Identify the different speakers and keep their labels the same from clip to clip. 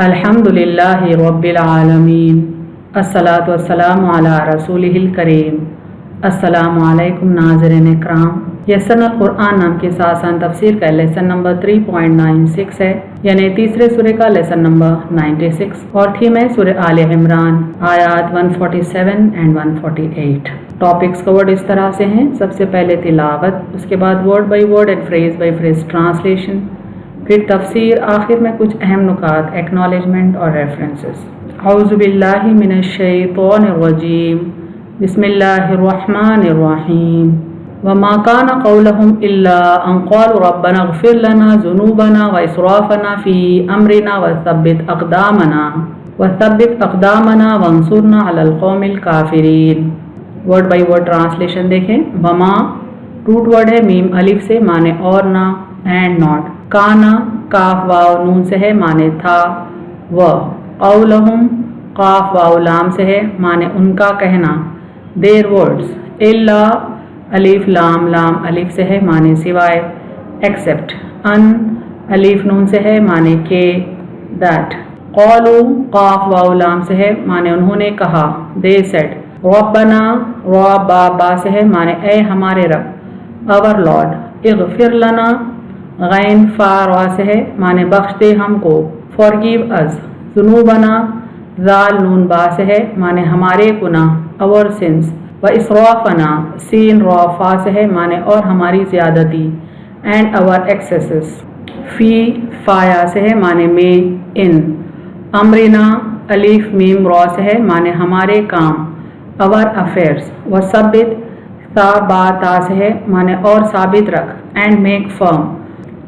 Speaker 1: अल्हम्दुलिल्लाहि रब्बिल आलमीन अस्सलातु वस्सलामु अला रसूलिहिल करीम। अस्सलामु अलैकुम नाज़रीन इकराम। यस्सरल कुरान नाम के साथ तफसीर का लेसन नंबर 3.96 है, यानी तीसरे सूरे का लेसन नंबर 96 और थीम है सूरह आले इमरान आयात 147 एंड 148। टॉपिक्स कवर्ड इस तरह से हैं। सबसे पहले तिलावत, उसके बाद word by word and phrase by phrase translation, फिर तफसीर, आखिर में कुछ अहम नुकात, एक्नॉलेजमेंट और रेफरेंसेस। औज़ु बिल्लाहि मिनश शैतानिर रजीम, बिस्मिल्लाहिर रहमानिर रहीम। वमा काना क़ौलुहुम इल्ला अन क़ालू रब्बना इग़फ़िर लना ज़ुनूबना व इसराफ़ना फ़ी अम्रिना व थब्बित अक़दामना वंसुरना अलल क़ौमिल काफ़िरीन। वर्ड बाई वर्ड ट्रांसलेशन देखें। वमा रूट वर्ड है मीम अलिफ से, माने और ना, एंड नॉट। काना काफ वाव नून से है, माने था। व क़ौलुहुम काफ वाव लाम से है, माने उनका कहना। देर वर्ड्स इल्ला अलिफ लाम लाम अलिफ से है, माने सिवाय। एक्सेप्ट अन अलिफ नून से है, माने के। दैट क़ौलू काफ वाव लाम से है, माने उन्होंने कहा। दे सेड रब्बना रा बा बा से है, माने ए हमारे रब। अवर लॉर्ड। इग़फ़िर लना गैन फा रा से है, माने बख्श दे हमको। फॉरगिव अस। ज़ुनूबना ज़ाल नून बा से है, माने हमारे गुनाह। अवर सिंस। व इसराफ़ना सीन रा फा से है, माने और हमारी ज़्यादती। And our axes. फ़ी फ़ाया से है, माने में, इन। अमरिना अलीफ मीम रा से है, माने हमारे काम। अवर अफेयर्स। व सब्बित सा बा ता से है, माने और साबित रख। And make firm.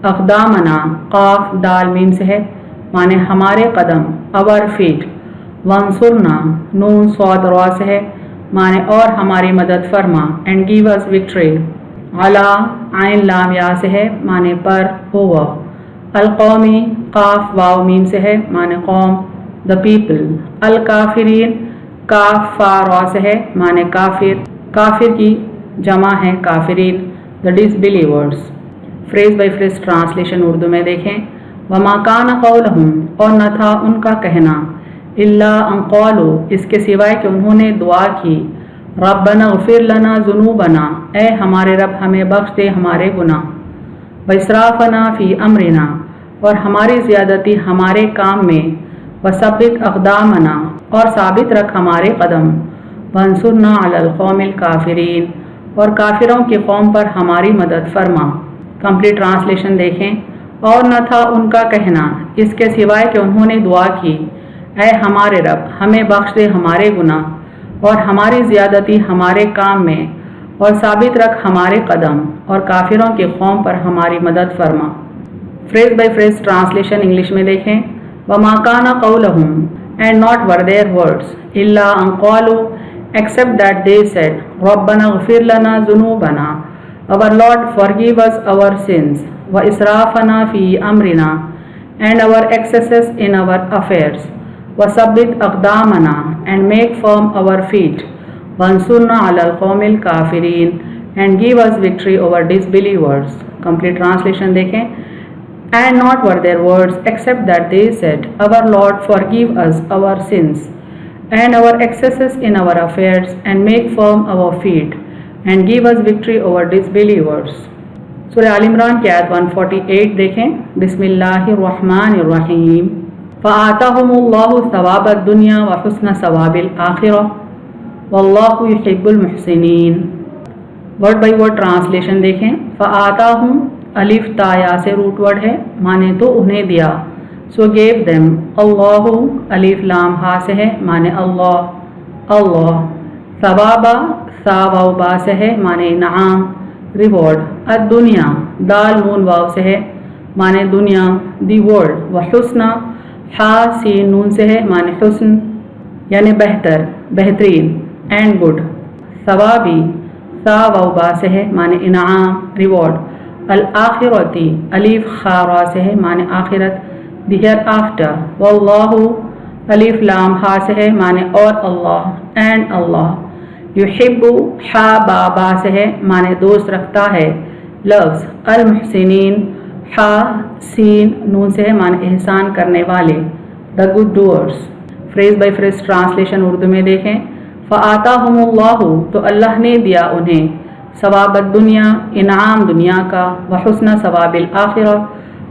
Speaker 1: अक़दामना क़ाफ दाल मीम से है, माने हमारे कदम। अवर फीट। वंसुरना नून सौद रा से है, माने और हमारी मदद फरमा। And give us victory. अला आइन लाम या से है, माने पर, ओवर। अल कौमी काफ वाव मीम से है, माने कौम, द पीपल। अल काफिरीन काफ फा रा से है, माने काफिर। काफिर की जमा है काफिरीन, the disbelievers. Phrase by phrase translation Urdu में देखें। वमा काना क़ौलुहुम, और न था उनका कहना। इल्ला अन क़ालू, इसके सिवाय कि उन्होंने दुआ की। रब्बना इग़फ़िर लना ज़ुनूबना, ए हमारे रब हमें बख्श दे हमारे गुनाह। व इसराफ़ना फ़ी अम्रिना, और हमारी ज़्यादती हमारे काम में। व सब्बित अक़दामना, और साबित रख हमारे कदम। वंसुरना अलल क़ौमिल काफ़िरीन, और काफिरों की कौम पर हमारी मदद फरमा। कंप्लीट ट्रांसलेशन देखें। और न था उनका कहना, इसके सिवाय कि उन्होंने दुआ की। ऐ हमारे रब हमें बख्श दे हमारे गुनाह, और हमारी ज़्यादती हमारे काम में। और साबित रख हमारे कदम, और काफिरों की कौम पर हमारी मदद फरमा। Phrase by phrase translation English में देखें। वमा काना क़ौलुहुम, and not were their words, इल्ला अन क़ालू, except that they said, Rabbana ghfir lana zunubana, our Lord forgive us our sins, wa israfana fi amrina, and our excesses in our affairs, wa sabbit aqdamana, and make firm our feet, wansurna ala al-qawmil kafirin, and give us victory over disbelievers. Complete translation देखें। And not were their words except that they said, Our Lord forgive us our sins and our excesses in our affairs, and make firm our feet, and give us victory over disbelievers. सूरह आल इमरान की आयत 148 देखें। बिस्मिल्लाहिर रहमानिर रहीम। फ़आताहुमुल्लाहु सवाबद दुनिया व हुस्न सवाबिल आखिरह, वल्लाहु युहिब्बुल मुहसिनीन। Word by word translation देखें। फ़आताहुम अलिफ ता या से रूट वर्ड है, माने तो उन्हें दिया। सो गेव देम। अल्लाहु अलिफ लाम हा से है, माने अल्लाह। अल्लाह। सवाबा सा वाव बा से है, माने इनाम, रिवॉर्ड। अद दुनिया दाल नून वाव से है, माने दुनिया, दी वर्ल्ड। व हुस्ना हा सीन नून से है, माने हुस्न, यानी बेहतर, बेहतरीन, एंड गुड। सवाबी सा वाव बा से है, माने इनाम, रिवॉर्ड। अल आखिरती अलिफ खा रा से है, माने आखिरत, the hereafter। वल्लाहु अलिफ लाम हा से है, माने और अल्लाह, एंड अल्लाह। युहिब्बु हा बा बा से है, माने दोस्त रखता है, लव्स। अल मुहसिनीन हा सीन नून से है, माने एहसान करने वाले। the good doers. Phrase by phrase translation Urdu में देखें, फ़आताहुमुल्लाहु तो अल्लाह ने दिया उन्हें, सवाब दुनिया इनाम दुनिया का, व हुस्न सवाबिल आखिरा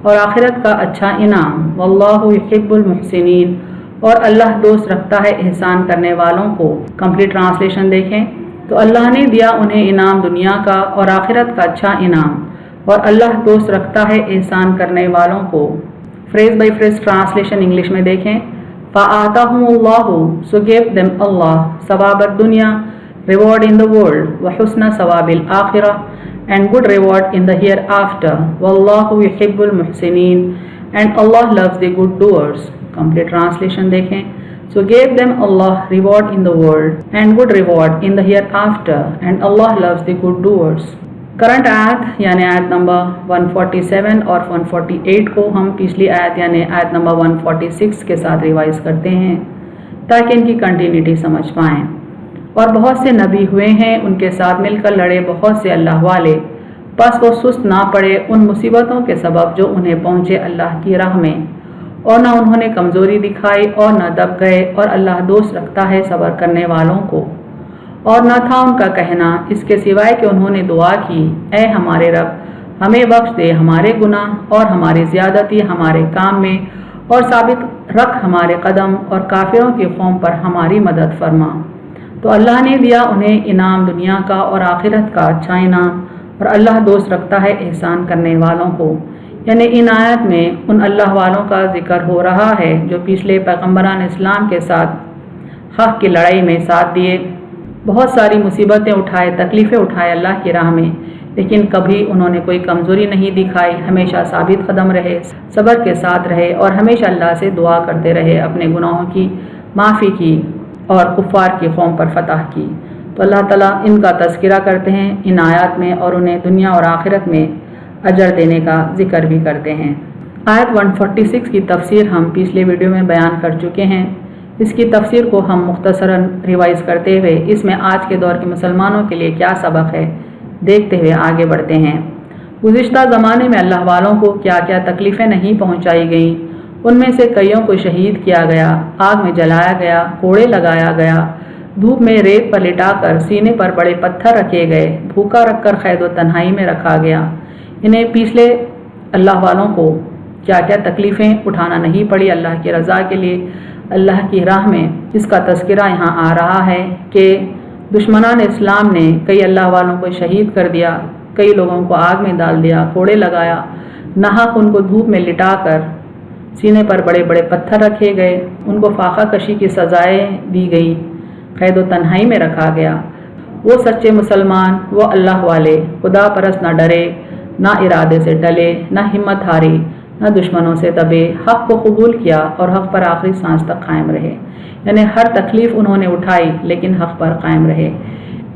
Speaker 1: और आखिरत का अच्छा इनाम, वल्लाहु युहिब्बुल मुहसिनीन और अल्लाह दोस्त रखता है एहसान करने वालों को। कंप्लीट ट्रांसलेशन देखें, तो अल्लाह ने दिया उन्हें इनाम दुनिया का और आखिरत का अच्छा इनाम, और अल्लाह दोस्त रखता है एहसान करने वालों को। Phrase by phrase translation English में देखें, फ़आताहुमुल्लाहु सो गिव देम अल्लाह सवाब दुनिया reward in the world, wa husna sawabil akhirah and good reward in the hereafter, wallahu yuhibbul muhsinin and Allah loves the good doers. Complete translation देखें, so gave them Allah reward in the world and good reward in the hereafter and Allah loves the good doers. Current आयत यानी आयत number 147 और 148 को हम पिछली आयत यानी आयत नंबर 146 के साथ रिवाइज करते हैं ताकि इनकी कंटिन्यूटी समझ पाएँ। और बहुत से नबी हुए हैं, उनके साथ मिलकर लड़े बहुत से अल्लाह वाले, बस वो सुस्त ना पड़े उन मुसीबतों के सबब जो उन्हें पहुँचे अल्लाह की राह में, और न उन्होंने कमज़ोरी दिखाई और न दब गए, और अल्लाह दोस्त रखता है सब्र करने वालों को। और न था उनका कहना इसके सिवाय कि उन्होंने दुआ की, ऐ हमारे रब हमें बख्श दे हमारे गुनाह और हमारी ज़्यादती हमारे काम में, और साबित रख हमारे कदम, और काफिरों की कौम पर हमारी मदद फरमा। तो अल्लाह ने दिया उन्हें इनाम दुनिया का और आखिरत का अच्छा इनाम, और अल्लाह दोस्त रखता है एहसान करने वालों को। यानी इन आयत में उन अल्लाह वालों का जिक्र हो रहा है जो पिछले पैगम्बरान इस्लाम के साथ हक़ की लड़ाई में साथ दिए, बहुत सारी मुसीबतें उठाए, तकलीफ़ें उठाए अल्लाह की राह में, लेकिन कभी उन्होंने कोई कमज़ोरी नहीं दिखाई, हमेशा साबित कदम रहे, सब्र के साथ रहे और हमेशा अल्लाह से दुआ करते रहे अपने गुनाहों की माफ़ी की और कुफ़ार की कौम पर फतह की। तो अल्लाह ताला इनका तज़किरा करते हैं इन आयत में और उन्हें दुनिया और आखिरत में अजर देने का जिक्र भी करते हैं। आयत 146 की तफसीर हम पिछले वीडियो में बयान कर चुके हैं। इसकी तफसीर को हम मुख्तसरन रिवाइज़ करते हुए इसमें आज के दौर के मुसलमानों के लिए क्या सबक है देखते हुए आगे बढ़ते हैं। गुज़िश्ता ज़माने में अल्लाह वालों को क्या क्या तकलीफ़ें नहीं पहुँचाई गईं, उनमें से कईयों को शहीद किया गया, आग में जलाया गया, कोड़े लगाया गया, धूप में रेत पर लिटाकर सीने पर बड़े पत्थर रखे गए, भूखा रखकर कैद व तन्हाई में रखा गया। इन्हें पिछले अल्लाह वालों को क्या क्या तकलीफ़ें उठाना नहीं पड़ी अल्लाह की रज़ा के लिए, अल्लाह की राह में। इसका तज़किरा यहाँ आ रहा है कि दुश्मनान इस्लाम ने कई अल्लाह वालों को शहीद कर दिया, कई लोगों को आग में डाल दिया, कोड़े लगाया, नाहक उनको धूप में लिटाकर सीने पर बड़े बड़े पत्थर रखे गए, उनको फाका कशी की सज़ाएं दी गई, कैद व तन्हाई में रखा गया। वो सच्चे मुसलमान, वो अल्लाह वाले खुदा परस्त ना डरे, ना इरादे से टले, ना हिम्मत हारी, ना दुश्मनों से दबे, हक़ को कबूल किया और हक़ पर आखिरी सांस तक कायम रहे। यानी हर तकलीफ़ उन्होंने उठाई लेकिन हक़ पर कायम रहे।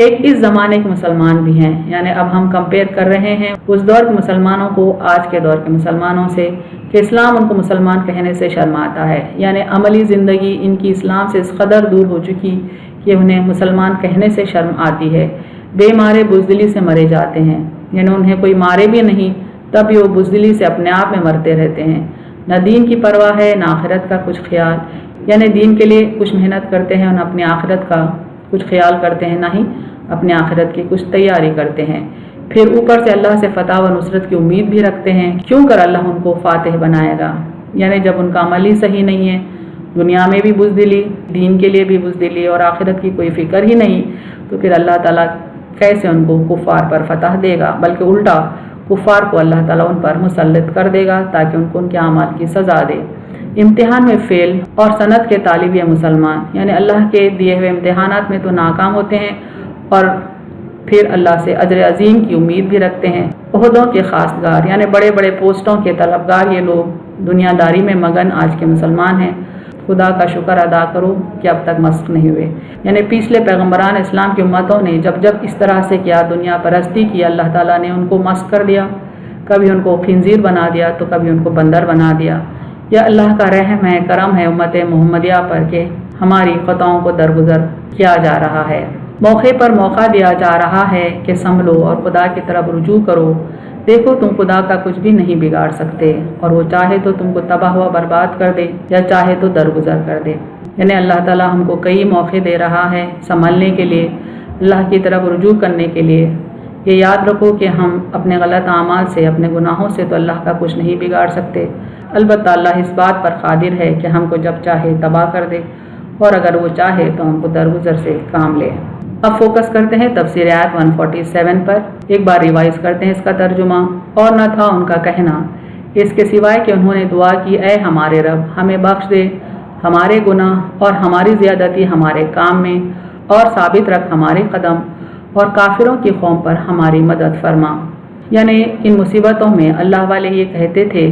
Speaker 1: एक इस ज़माने के मुसलमान भी हैं, यानी अब हम कंपेयर कर रहे हैं उस दौर के मुसलमानों को आज के दौर के मुसलमानों से कि इस्लाम उनको मुसलमान कहने से शर्माता है। यानी अमली ज़िंदगी इनकी इस्लाम से इस कदर दूर हो चुकी कि उन्हें मुसलमान कहने से शर्म आती है। बेमारे बुज़दिली से मरे जाते हैं, यानी उन्हें कोई मारे भी नहीं तब भी वो बुज़दिली से अपने आप में मरते रहते हैं। न दीन की परवाह है, न आखिरत का कुछ ख्याल, यानी दीन के लिए कुछ मेहनत करते हैं और न अपनी आखिरत का कुछ ख्याल करते हैं, ना ही अपने आखिरत की कुछ तैयारी करते हैं। फिर ऊपर से अल्लाह से फतह व नुसरत की उम्मीद भी रखते हैं, क्यों कर अल्लाह उनको फातिह बनाएगा। यानी जब उनका अमल ही सही नहीं है, दुनिया में भी बुज़दिली, दीन के लिए भी बुज़दिली और आखिरत की कोई फ़िक्र ही नहीं, तो फिर अल्लाह ताला कैसे उनको कुफ़ार पर फतह देगा, बल्कि उल्टा कुफ़ार को अल्लाह ताला उन पर मुसल्लत कर देगा ताकि उनको उनके अमाल की सज़ा दे। इम्तिहान में फ़ेल और सनत के तालिब मुसलमान, यानी अल्लाह के दिए हुए इम्तिहानात में तो नाकाम होते हैं और फिर अल्लाह से अजर अजीम की उम्मीद भी रखते हैं। ओहदों के खासगार यानी बड़े बड़े पोस्टों के तलबगार ये लोग दुनियादारी में मगन आज के मुसलमान हैं। खुदा का शुक्र अदा करो कि अब तक मस्क नहीं हुए। यानी पिछले पैगम्बरान इस्लाम की उम्मतों ने जब जब इस तरह से किया, दुनिया परस्ती की, अल्लाह ताला ने उनको मस्क कर दिया, कभी उनको खिंजीर बना दिया तो कभी उनको बंदर बना दिया। यह अल्लाह का रहम है, करम है उम्मत मोहम्मदिया पर के हमारी ख़ताओं को दरगुजर किया जा रहा है। मौके पर मौका दिया जा रहा है कि संभलो और खुदा की तरफ रुजू करो, دیکھو تم خدا کا کچھ بھی نہیں بگاڑ سکتے، اور وہ چاہے تو تم کو تباہ و برباد کر دے یا چاہے تو درگزر کر دے۔ یعنی اللہ تعالیٰ ہم کو کئی موقع دے رہا ہے سنبھلنے کے لیے، اللہ کی طرف رجوع کرنے کے لیے۔ یہ یاد رکھو کہ ہم اپنے غلط اعمال سے، اپنے گناہوں سے تو اللہ کا کچھ نہیں بگاڑ سکتے، البتہ اللہ اس بات پر قادر ہے کہ ہم کو جب چاہے تباہ کر دے، اور اگر وہ چاہے تو ہم کو درگزر سے کام لے۔ اب فوکس کرتے ہیں تفسیر آیت 147 پر۔ ایک بار ریوائز کرتے ہیں اس کا ترجمہ۔ اور نہ تھا ان کا کہنا اس کے سوائے کہ انہوں نے دعا کی، اے ہمارے رب ہمیں بخش دے ہمارے گناہ اور ہماری زیادتی ہمارے کام میں، اور ثابت رکھ ہمارے قدم، اور کافروں کی قوم پر ہماری مدد فرما۔ یعنی ان مصیبتوں میں اللہ والے یہ کہتے تھے،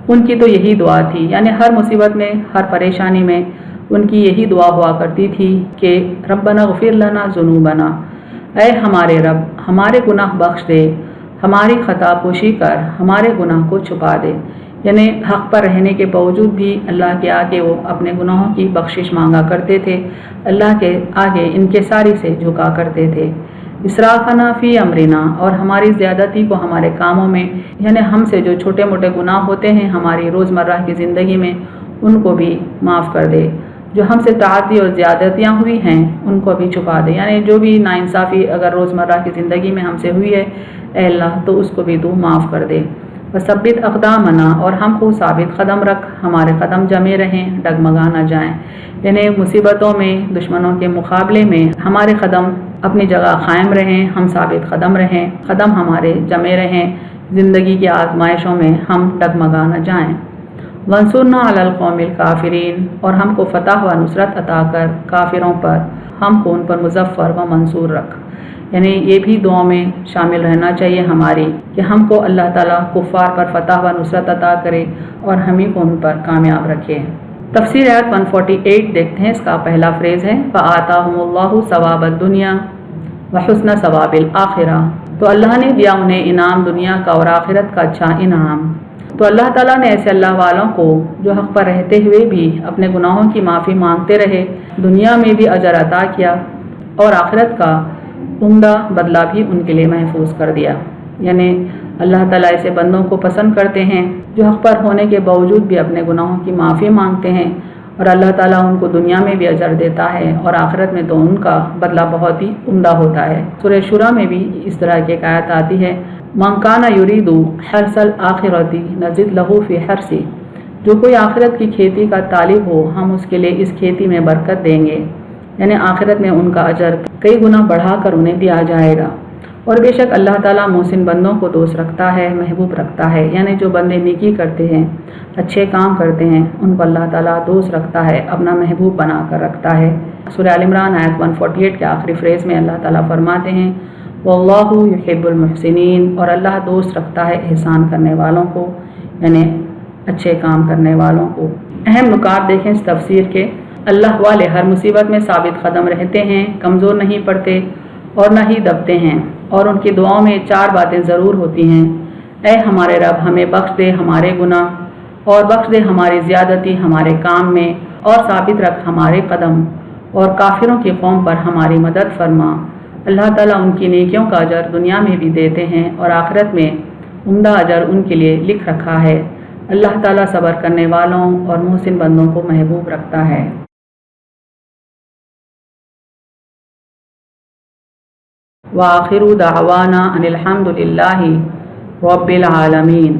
Speaker 1: ان کی تو یہی دعا تھی، یعنی ہر مصیبت میں، ہر پریشانی میں ان کی یہی دعا ہوا کرتی تھی کہ ربنا اغفر لنا ذنوبنا، اے ہمارے رب ہمارے گناہ بخش دے، ہماری خطا پوشی کر ہمارے گناہ کو چھپا دے۔ یعنی حق پر رہنے کے باوجود بھی اللہ کے آگے وہ اپنے گناہوں کی بخشش مانگا کرتے تھے، اللہ کے آگے انکساری سے جھکا کرتے تھے۔ اسرافنا فی امرنا، اور ہماری زیادتی کو ہمارے کاموں میں، یعنی ہم سے جو چھوٹے موٹے گناہ ہوتے ہیں ہماری روزمرہ کی زندگی میں ان کو بھی معاف کر دے، جو ہم سے تعدی اور زیادتیاں ہوئی ہیں ان کو بھی چھپا دے، یعنی جو بھی ناانصافی اگر روزمرہ کی زندگی میں ہم سے ہوئی ہے اے اللہ تو اس کو بھی تو معاف کر دے۔ وثبت اقدامنا، اور ہم کو ثابت قدم رکھ، ہمارے قدم جمے رہیں، ڈگمگا نہ جائیں۔ یعنی مصیبتوں میں، دشمنوں کے مقابلے میں ہمارے قدم اپنی جگہ قائم رہیں، ہم ثابت قدم رہیں، قدم ہمارے جمے رہیں، زندگی کی آزمائشوں میں ہم ڈگمگا نہ جائیں۔ وانصرنا علی القوم الکافرین، اور ہم کو فتح و نصرت عطا کر کافروں پر، ہم کو ان پر مظفر و منصور رکھ۔ یعنی یہ بھی دعاؤں میں شامل رہنا چاہیے ہماری کہ ہم کو اللہ تعالیٰ کفار پر فتح و نصرت عطا کرے اور ہمیں کو ان پر کامیاب رکھے۔ تفسیر آیت 148 دیکھتے ہیں، اس کا پہلا فریز ہے فآتاہم اللہ ثواب الدنیا وحسن ثواب الآخرہ، تو اللہ نے دیا انہیں انعام دنیا کا اور آخرت کا اچھا انعام۔ تو اللہ تعالیٰ نے ایسے اللہ والوں کو جو حق پر رہتے ہوئے بھی اپنے گناہوں کی معافی مانگتے رہے، دنیا میں بھی اجر عطا کیا اور آخرت کا عمدہ بدلہ بھی ان کے لیے محفوظ کر دیا۔ یعنی اللہ تعالیٰ ایسے بندوں کو پسند کرتے ہیں جو حق پر ہونے کے باوجود بھی اپنے گناہوں کی معافی مانگتے ہیں، اور اللہ تعالیٰ ان کو دنیا میں بھی اجر دیتا ہے اور آخرت میں تو ان کا بدلہ بہت ہی عمدہ ہوتا ہے۔ سورہ شورى میں بھی اس طرح کی ایک آیت آتی ہے، من کان یرید حرث الآخرۃ نزد لہ فی حرثہ، جو کوئی آخرت کی کھیتی کا طالب ہو ہم اس کے لیے اس کھیتی میں برکت دیں گے، یعنی آخرت میں ان کا اجر کئی گنا بڑھا کر انہیں دیا جائے گا۔ اور بے شک اللہ تعالیٰ محسن بندوں کو دوست رکھتا ہے، محبوب رکھتا ہے، یعنی جو بندے نیکی کرتے ہیں، اچھے کام کرتے ہیں، ان کو اللہ تعالیٰ دوست رکھتا ہے، اپنا محبوب بنا کر رکھتا ہے۔ سورہ آل عمران آیت 148 کے آخری فریز میں اللہ تعالیٰ فرماتے ہیں واللہ یحب المحسنین، اور اللہ دوست رکھتا ہے احسان کرنے والوں کو، یعنی اچھے کام کرنے والوں کو۔ اہم نکات دیکھیں اس تفسیر کے۔ اللہ والے ہر مصیبت میں ثابت قدم رہتے ہیں، کمزور نہیں پڑتے اور نہ ہی دبتے ہیں، اور ان کی دعاؤں میں 4 باتیں ضرور ہوتی ہیں، اے ہمارے رب ہمیں بخش دے ہمارے گناہ، اور بخش دے ہماری زیادتی ہمارے کام میں، اور ثابت رکھ ہمارے قدم، اور کافروں کی قوم پر ہماری مدد فرما۔ اللہ تعالیٰ ان کی نیکیوں کا اجر دنیا میں بھی دیتے ہیں اور آخرت میں عمدہ اجر ان کے لیے لکھ رکھا ہے۔ اللہ تعالیٰ صبر کرنے والوں اور محسن بندوں کو محبوب رکھتا ہے۔ وآخر دعوانا ان الحمد للہ رب العالمین۔